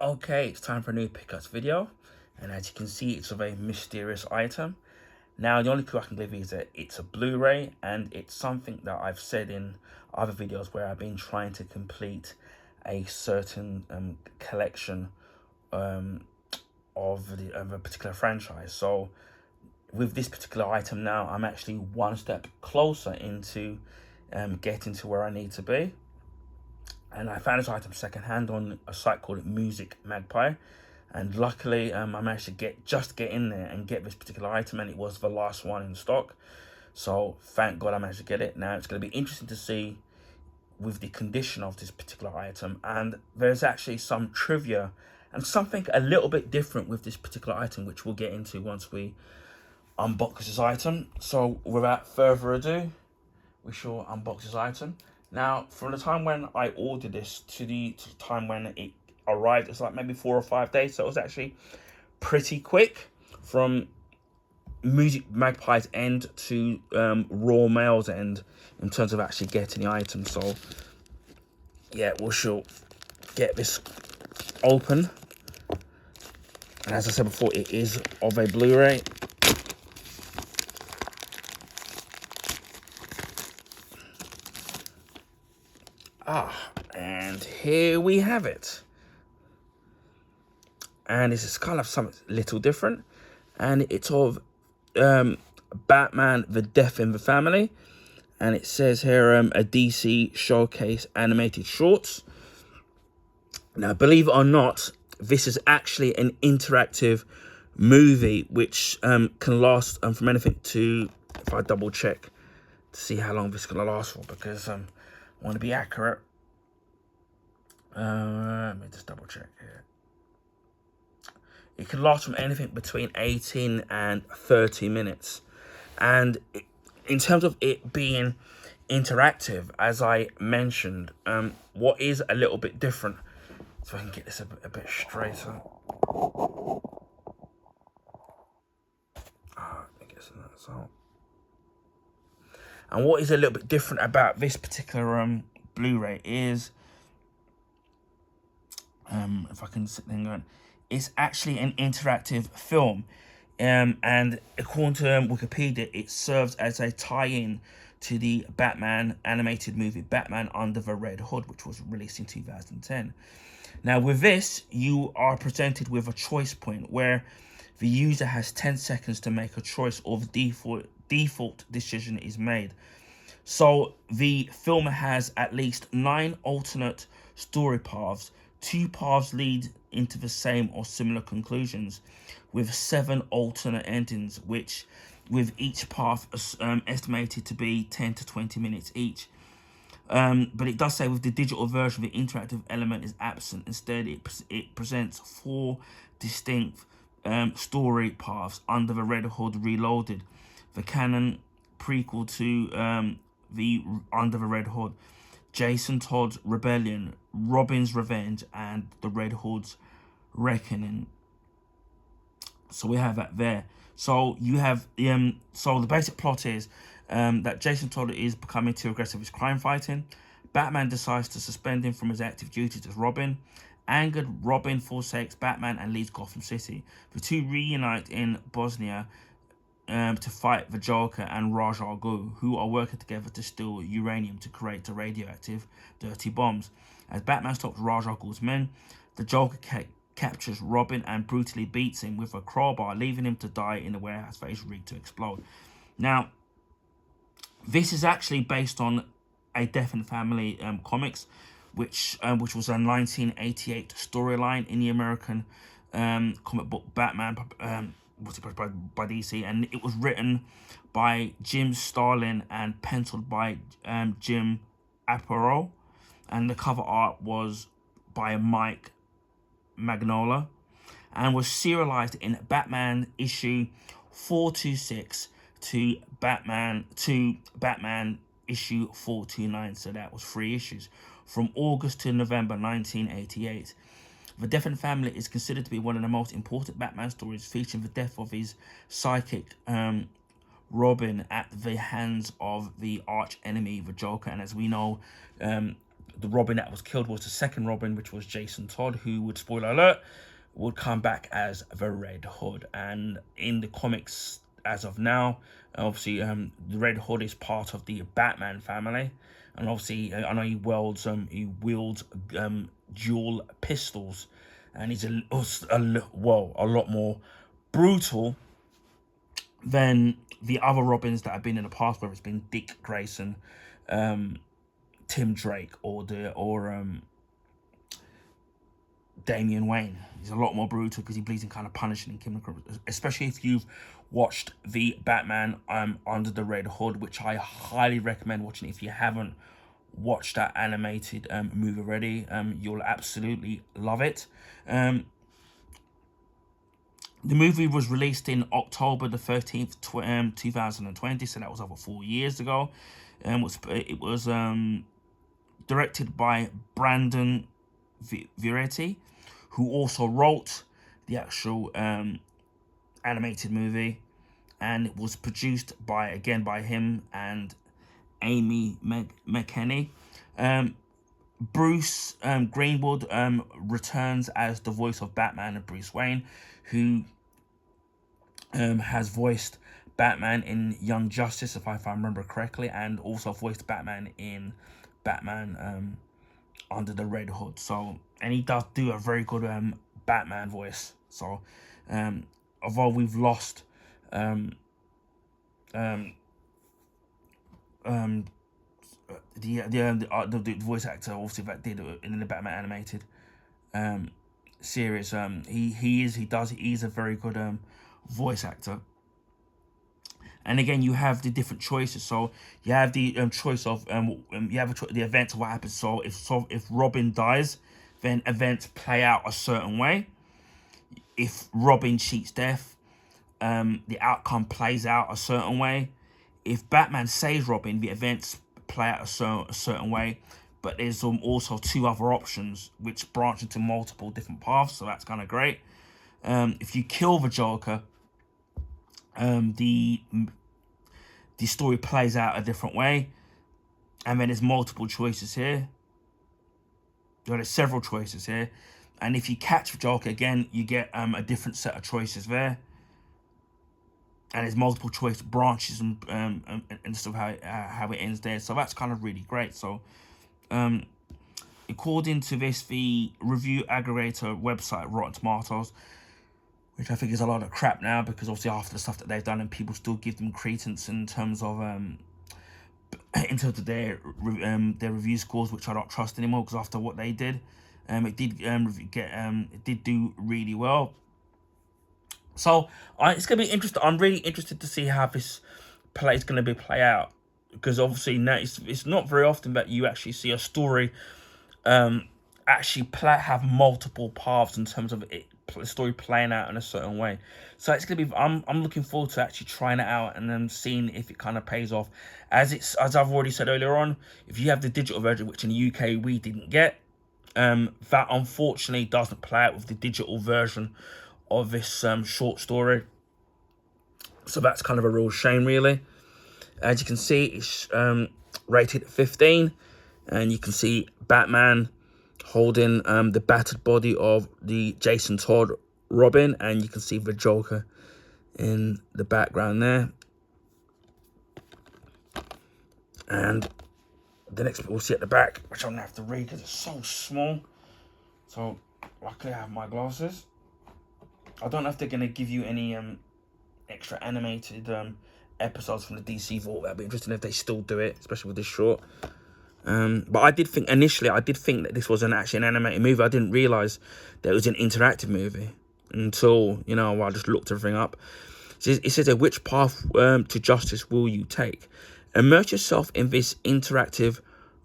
Okay, it's time for a new pickups video, and as you can see, it's of a mysterious item. Now, the only clue I can give you is that it's a Blu-ray, and it's something that I've said in other videos where I've been trying to complete a certain collection of a particular franchise. So, with this particular item now, I'm actually one step closer into getting to where I need to be. And I found this item secondhand on a site called Music Magpie, and luckily I managed to get in there and get this particular item, and it was the last one in stock. So thank God I managed to get it. Now it's going to be interesting to see with the condition of this particular item, and there's actually some trivia and something a little bit different with this particular item, which we'll get into once we unbox this item. So without further ado, we shall unbox this item. Now, from the time when I ordered this to the time when it arrived, it's like maybe 4 or 5 days. So it was actually pretty quick from Music Magpie's end to Raw Mail's end in terms of actually getting the item. So yeah, we shall get this open. And as I said before, it is of a Blu-ray. And here we have it. And this is kind of something little different. And it's of Batman, The Death in the Family. And it says here, a DC Showcase animated shorts. Now, believe it or not, this is actually an interactive movie, which can last from anything to, if I double check to see how long this is going to last for, because I want to be accurate. Let me just double check here. It can last from anything between 18 and 30 minutes. And in terms of it being interactive, as I mentioned, what is a little bit different, so I can get this a bit straighter. I guess that's all. And what is a little bit different about this particular Blu-ray is, if I can sit there and go, it's actually an interactive film. And according to Wikipedia, it serves as a tie-in to the Batman animated movie Batman Under the Red Hood, which was released in 2010. Now, with this, you are presented with a choice point where the user has 10 seconds to make a choice, or the default decision is made. So the film has at least 9 alternate story paths. 2 paths lead into the same or similar conclusions, with 7 alternate endings, which with each path estimated to be 10 to 20 minutes each. But it does say with the digital version, the interactive element is absent. Instead, it presents 4 distinct story paths: Under the Red Hood Reloaded, the canon prequel to the Under the Red Hood, Jason Todd's Rebellion, Robin's Revenge, and the Red Hood's Reckoning. So we have that there. So you have so the basic plot is that Jason Todd is becoming too aggressive with crime fighting. Batman decides to suspend him from his active duties as Robin. Angered, Robin forsakes Batman and leaves Gotham City. The two reunite in Bosnia to fight the Joker and Ra's al Ghul, who are working together to steal uranium to create the radioactive dirty bombs. As Batman stops Ra's al Ghul's men, the Joker captures Robin and brutally beats him with a crowbar, leaving him to die in the warehouse that is rigged to explode. Now, this is actually based on a Death in the Family comics, which was a 1988 storyline in the American comic book Batman, was by DC, and it was written by Jim Starlin and penciled by Jim Aparo, and the cover art was by Mike Magnola, and was serialized in Batman issue 426 to Batman issue 429. So that was 3 issues from August to November 1988. The Death in the Family is considered to be one of the most important Batman stories, featuring the death of his sidekick Robin at the hands of the arch enemy, the Joker. And as we know, the Robin that was killed was the second Robin, which was Jason Todd, who would, spoiler alert, would come back as the Red Hood. And in the comics, as of now, obviously, the Red Hood is part of the Batman family, and obviously, I know he wields dual pistols, and he's a lot more brutal than the other Robins that have been in the past, whether it's been Dick Grayson, Tim Drake, or Damian Wayne. He's a lot more brutal because he believes in kind of punishing and killing, especially if you've watched the Batman Under the Red Hood, which I highly recommend watching. If you haven't watched that animated movie already, you'll absolutely love it. The movie was released in October the 13th, 2020, so that was over 4 years ago. It was directed by Brandon Vieretti, who also wrote the actual animated movie, and it was produced by him and Amy McKenney. Bruce Greenwood returns as the voice of Batman and Bruce Wayne, who has voiced Batman in Young Justice, if I remember correctly, and also voiced Batman in Batman Under the Red Hood. So, and he does do a very good Batman voice. So, although we've lost the voice actor, obviously, that did in the Batman animated series, he's a very good voice actor. And again, you have the different choices. So you have the choice of the events of what happens. So if Robin dies, then events play out a certain way. If Robin cheats death, the outcome plays out a certain way. If Batman saves Robin, the events play out a certain way. But there's also two other options which branch into multiple different paths. So that's kind of great. If you kill the Joker, the story plays out a different way, and then there's multiple choices here. There's several choices here, and if you catch the Joker again, you get a different set of choices there, and there's multiple choice branches and stuff how it ends there. So that's kind of really great. So, according to the review aggregator website Rotten Tomatoes, which I think is a lot of crap now, because obviously after the stuff that they've done, and people still give them credence in terms of their review scores, which I don't trust anymore, because after what they did, it did do really well. So it's gonna be interesting. I'm really interested to see how this play is gonna play out, because obviously now it's not very often that you actually see a story actually have multiple paths in terms of it. The story playing out in a certain way. So it's gonna be I'm looking forward to actually trying it out and then seeing if it kind of pays off. As I've already said earlier on, if you have the digital version, which in the UK we didn't get, that unfortunately doesn't play out with the digital version of this short story. So that's kind of a real shame, really. As you can see, it's rated 15, and you can see Batman holding the battered body of the Jason Todd Robin, and you can see the Joker in the background there. And the next bit we'll see at the back, which I'm gonna have to read because it's so small. So luckily I have my glasses. I don't know if they're gonna give you any extra animated episodes from the DC Vault. That'd be interesting if they still do it, especially with this short. But I did think that this was actually an animated movie. I didn't realise that it was an interactive movie until, I just looked everything up. It says, which path to justice will you take? Immerse yourself in this interactive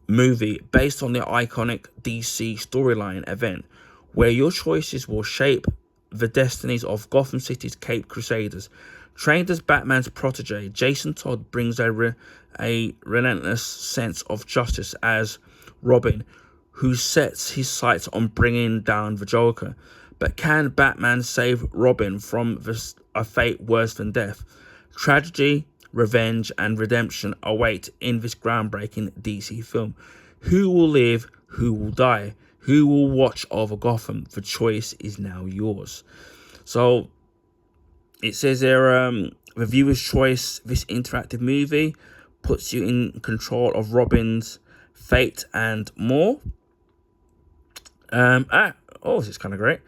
movie based on the iconic DC storyline event, where your choices will shape the destinies of Gotham City's Caped Crusaders. Trained as Batman's protege, Jason Todd brings a relentless sense of justice as Robin, who sets his sights on bringing down the Joker. But can Batman save Robin from a fate worse than death? Tragedy, revenge, and redemption await in this groundbreaking DC film. Who will live who will die? Who will watch over Gotham? The choice is now yours. So it says there, the viewer's choice. This interactive movie puts you in control of Robin's fate and more. This is kind of great.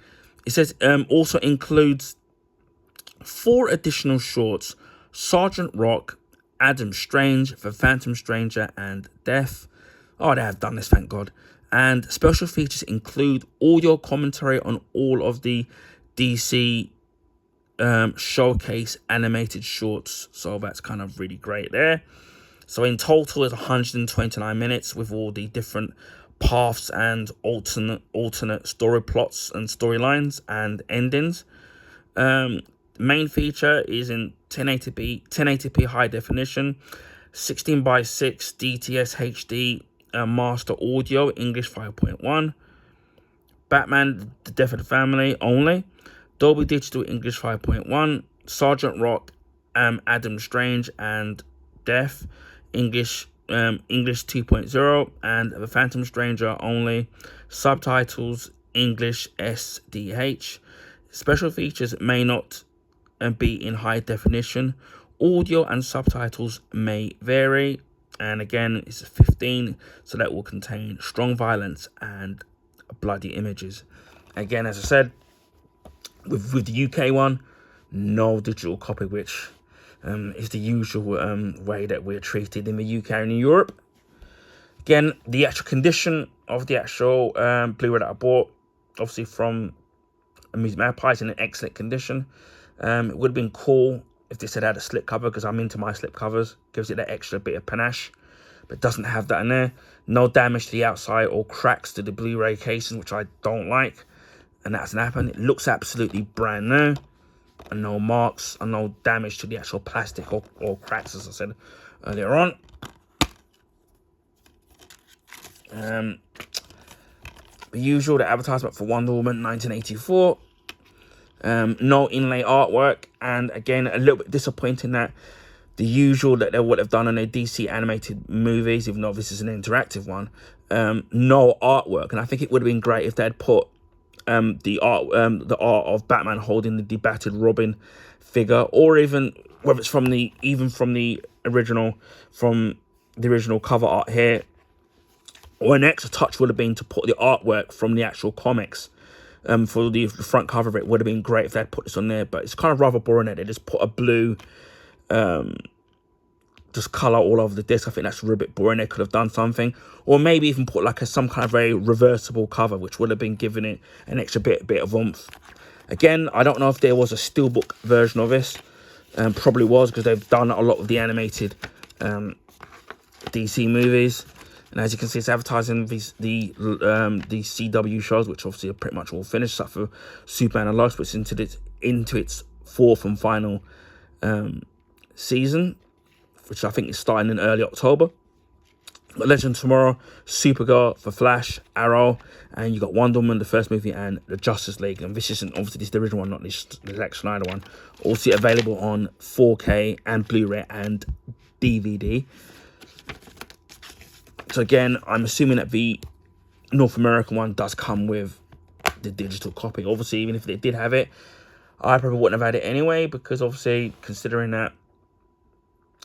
It says also includes 4 additional shorts: Sergeant Rock, Adam Strange, The Phantom Stranger, and Death. Oh, they have done this, thank God. And special features include audio commentary on all of the DC showcase animated shorts. So that's kind of really great there. So in total, it's 129 minutes with all the different paths and alternate story plots and storylines and endings. Main feature is in 1080p high definition, 16:6 DTS HD master audio, English 5.1. Batman: The Death of the Family only, Dolby Digital English 5.1. Sergeant Rock, Adam Strange, and Death English 2.0, and The Phantom Stranger only, subtitles English SDH. Special features may not be in high definition. Audio and subtitles may vary. And again, it's 15, so that will contain strong violence and bloody images. Again, as I said, with the UK one, no digital copy, which is the usual way that we're treated in the UK and in Europe. Again, the actual condition of the actual Blu-ray that I bought, obviously from Amusement Magpie, is in an excellent condition. It would have been cool if this had a slip cover, because I'm into my slip covers. Gives it that extra bit of panache, but doesn't have that in there. No damage to the outside or cracks to the Blu-ray casing, which I don't like, and that hasn't happened. It looks absolutely brand new, and no marks and no damage to the actual plastic or cracks, as I said earlier on. The usual, the advertisement for Wonder Woman 1984. No inlay artwork, and again, a little bit disappointing that the usual that they would have done on their DC animated movies, even though this is an interactive one, no artwork. And I think it would have been great if they had put the art of Batman holding the debatted Robin figure, or even whether it's from the original cover art here, or an extra touch would have been to put the artwork from the actual comics. For the front cover of it would have been great if they had put this on there, but it's kind of rather boring that they just put a blue just colour all over the disc. I think that's a bit boring. They could have done something, or maybe even put like some kind of very reversible cover, which would have been giving it an extra bit of oomph. Again, I don't know if there was a steelbook version of this. Probably was, because they've done a lot of the animated DC movies. And as you can see, it's advertising the CW shows, which obviously are pretty much all finished, except for Superman and Lois, which is into its 4th and final season, which I think is starting in early October. Got Legend Tomorrow, Supergirl, The Flash, Arrow, and you got Wonder Woman, the first movie, and the Justice League. And this isn't obviously this is the original one, not the Zack Snyder one. Also available on 4K and Blu-ray and DVD. So again, I'm assuming that the North American one does come with the digital copy. Obviously, even if they did have it, I probably wouldn't have had it anyway, because obviously, considering that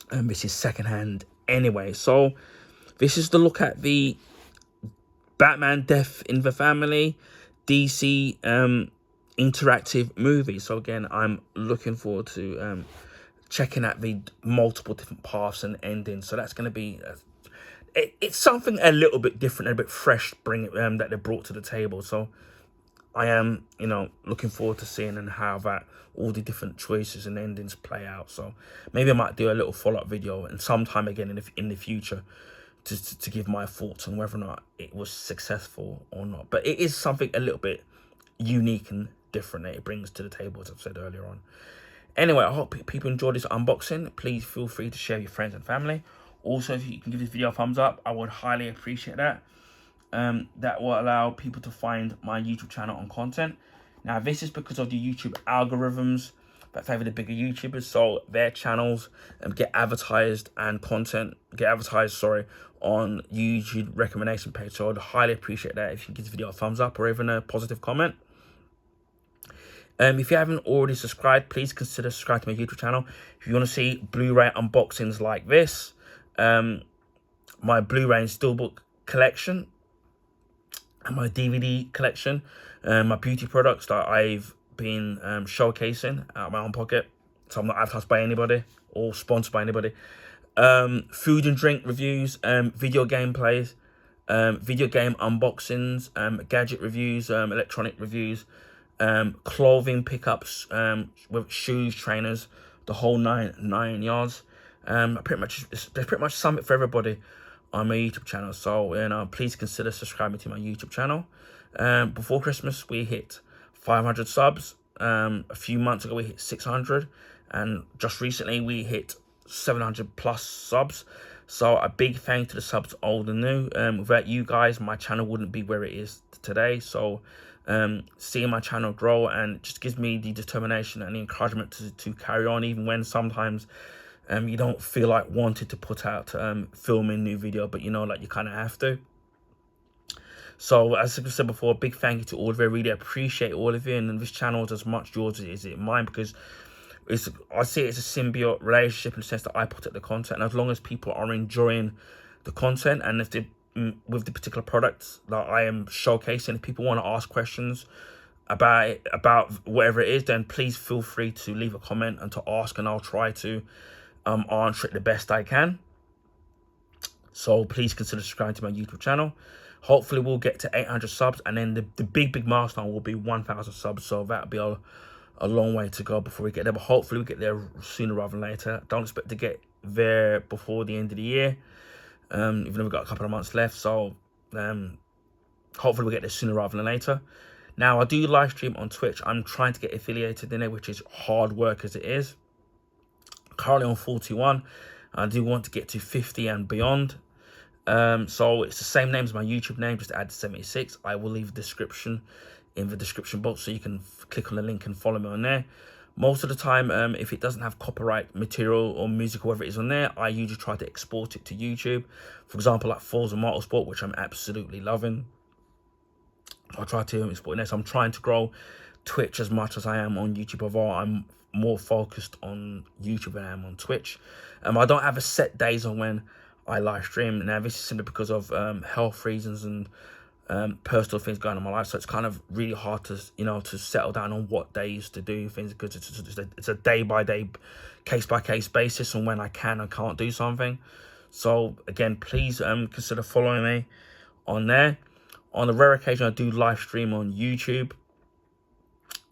this is secondhand anyway. So this is the look at the Batman: Death in the Family DC interactive movie. So again, I'm looking forward to checking out the multiple different paths and endings. So that's going to be it's something a little bit different, a bit fresh, that they brought to the table. So I am, looking forward to seeing and how that all the different choices and endings play out. So maybe I might do a little follow-up video and sometime again in the future to give my thoughts on whether or not it was successful or not. But it is something a little bit unique and different that it brings to the table, as I've said earlier on. Anyway, I hope people enjoyed this unboxing. Please feel free to share with your friends and family. Also, if you can give this video a thumbs up, I would highly appreciate that. That will allow people to find my YouTube channel on content. Now, this is because of the YouTube algorithms. that favour the bigger YouTubers, so their channels get advertised on YouTube recommendation page. So I'd highly appreciate that if you give this video a thumbs up or even a positive comment. If you haven't already subscribed, please consider subscribing to my YouTube channel. If you want to see Blu-ray unboxings like this, my Blu-ray and Steelbook collection, and my DVD collection, my beauty products that I've been showcasing out of my own pocket, so I'm not advertised by anybody or sponsored by anybody. Food and drink reviews, video gameplays, video game unboxings, gadget reviews, electronic reviews, clothing pickups, with shoes, trainers, the whole nine yards. There's pretty much something for everybody on my YouTube channel. So please consider subscribing to my YouTube channel. Before Christmas we hit 500 subs. A few months ago we hit 600, and just recently we hit 700 plus subs. So a big thank you to the subs, old and new. Without you guys, my channel wouldn't be where it is today. So seeing my channel grow, and it just gives me the determination and the encouragement to carry on, even when sometimes you don't feel like wanting to put out filming new video, but you know, like you kind of have to. So as I said before, a big thank you to all of you. I really appreciate all of you, and this channel is as much yours as it mine, because I see it as a symbiote relationship in the sense that I put out the content, and as long as people are enjoying the content, and if they with the particular products that I am showcasing, if people want to ask questions about it, about whatever it is, then please feel free to leave a comment and to ask, and I'll try to answer it the best I can. So please consider subscribing to my YouTube channel. Hopefully we'll get to 800 subs, and then the big milestone will be 1,000 subs. So that'll be a long way to go before we get there, but hopefully we get there sooner rather than later. Don't expect to get there before the end of the year, even though we've got a couple of months left. So hopefully we'll get there sooner rather than later. Now, I do live stream on Twitch. I'm trying to get affiliated in it, which is hard work as it is. Currently on 41. I do want to get to 50 and beyond. So it's the same name as my YouTube name, just add 76. I will leave a description in the description box, so you can click on the link and follow me on there. Most of the time, if it doesn't have copyright material or music or whatever it is on there, I usually try to export it to YouTube. For example, like Forza Motorsport, which I'm absolutely loving. I try to export it there. So I'm trying to grow Twitch as much as I am on YouTube, although I'm more focused on YouTube than I am on Twitch. I don't have a set days on when I live stream. Now, this is simply because of health reasons and personal things going on in my life, so it's kind of really hard to to settle down on what days to do things, because it's a day-by-day, case-by-case basis on when I can and can't do something. So again, please consider following me on there. On the rare occasion I do live stream on YouTube,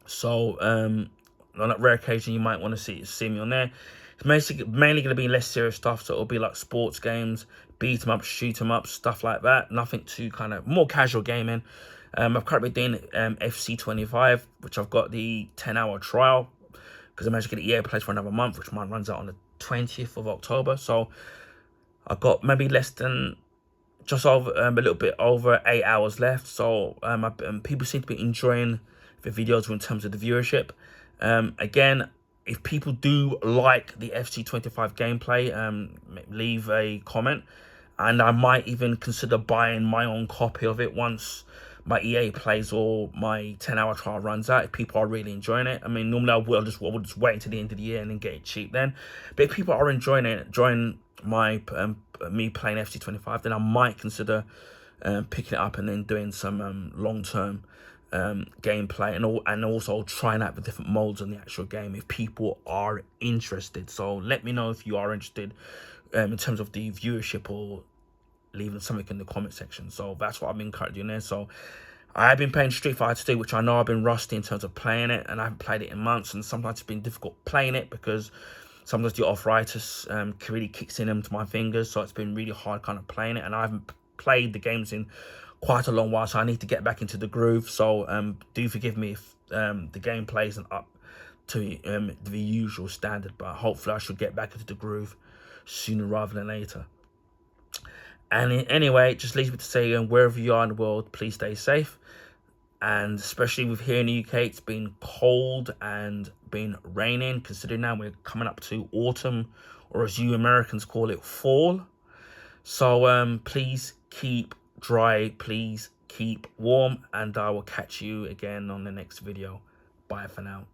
so on that rare occasion you might want to see me on there. It's mainly going to be less serious stuff, so it'll be like sports games, beat 'em up, shoot 'em up, stuff like that. Nothing too kind of more casual gaming. I've currently been doing FC 25, which I've got the 10-hour trial, because I managed to get EA Play for another month, which mine runs out on the 20th of October. So I've got maybe just over a little bit over 8 hours left. So people seem to be enjoying the videos in terms of the viewership. Again, if people do like the FC25 gameplay, leave a comment, and I might even consider buying my own copy of it once my EA Plays or my 10-hour trial runs out, if people are really enjoying it. I mean, normally I would just wait until the end of the year and then get it cheap then. But if people are enjoying it, enjoying my me playing FC25, then I might consider picking it up and then doing some long-term gameplay, and also trying out the different modes on the actual game if people are interested. So let me know if you are interested in terms of the viewership, or leaving something in the comment section. So that's what I've been currently doing there. So I have been playing Street Fighter 2, which I know I've been rusty in terms of playing it, and I haven't played it in months, and sometimes it's been difficult playing it because sometimes the arthritis really kicks into my fingers, so it's been really hard kind of playing it, and I haven't played the games in quite a long while, so I need to get back into the groove. So do forgive me if the gameplay isn't up to the usual standard, but hopefully I should get back into the groove sooner rather than later. And anyway, it just leaves me to say, wherever you are in the world, please stay safe, And especially with here in the UK, it's been cold and been raining, considering now we're coming up to autumn, or as you Americans call it, fall. So please keep dry, please keep warm, and I will catch you again on the next video. Bye for now.